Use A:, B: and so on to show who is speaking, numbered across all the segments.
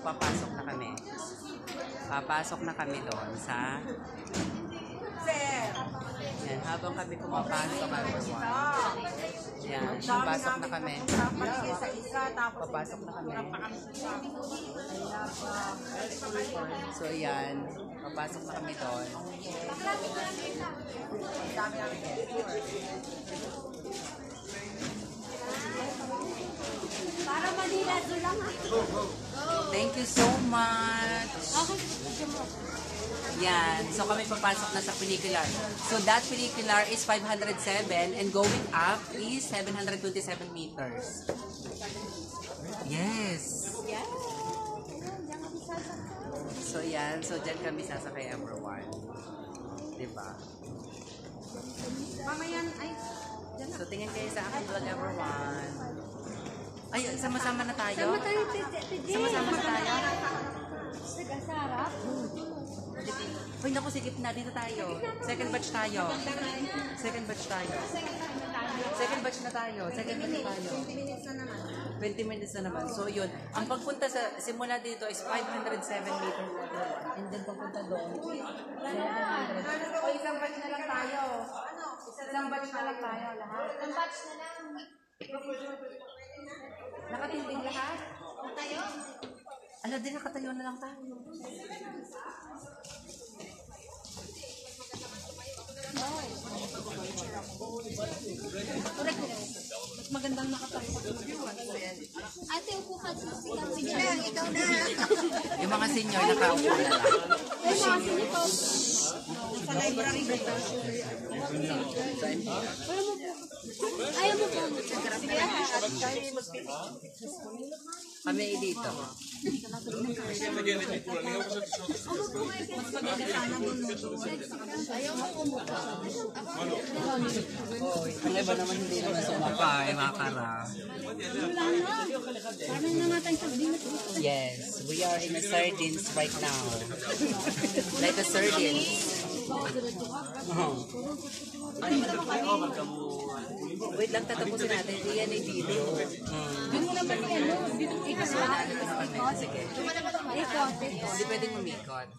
A: papasok na kami. Papasok na kami doon sa... Yan, habang kami pumapasok yan, papasok na kami. Papasok na kami. So yan, papasok na kami doon.
B: Para Manila, doon lang ha.
A: Thank you so much. Yan. So kami papasok na sa funicular. So that funicular is 507 and going up is 727 meters. Yes. So yan. So dyan kami sasakay everyone. Diba?
B: Mamayan, ay.
A: So tingin kayo sa aking vlog everyone. Ay, sama-sama na tayo?
B: Sama tayo, Tete.
A: Sama-sama na tayo?
B: Sarap.
A: Uy, naku, sige na. Dito tayo. Second batch tayo. Second batch tayo. Second batch na tayo. Second batch na tayo.
B: 20 minutes na naman.
A: 20 minutes na naman. So, yun. Ang pagpunta sa simula dito is 507 meters. And then, pagpunta doon. 700. O, isang batch na lang tayo. Isang batch na lang tayo. Lahat.
B: Isang batch na lang.
A: Nakatinding lahat?
B: Tayo?
A: Ala, din nakatayo na lang tayo.
B: Mas magandang nakatayo. Ate, upo ka. Sige lang, ikaw na.
A: Yung mga senior, nakaupo na lang.
B: Ay, mga senior po.
C: Sa library dito.
B: Ayaw mo po. Sige,
A: Kami dito.
B: ayaw mo umupo.
A: Ang iba naman hindi naman sumapa, makara.
B: Parang namatay sa din.
A: Yes, we are in a sardines right now. Like a sardines. Wait lang, tatapusin natin. Iyan ay video.
B: Yung naman yan, dito ikaw
A: So, naano na kami. Sige.
B: ikaw.
A: Hindi pwedeng umikot.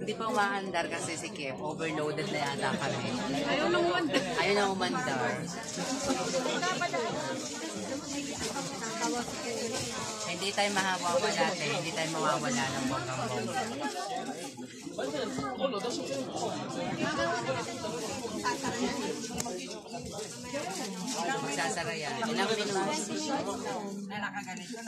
A: Hindi pa umaandar kasi si Kim. Overloaded na yata kami.
B: Ayaw nang umandar.
A: Ayaw na umandar. Hindi tayo mawawala. Hindi tayo mawawala ng bonggang-bongga. Magsasara yan. Ilang minutos?
C: Na nakaganito,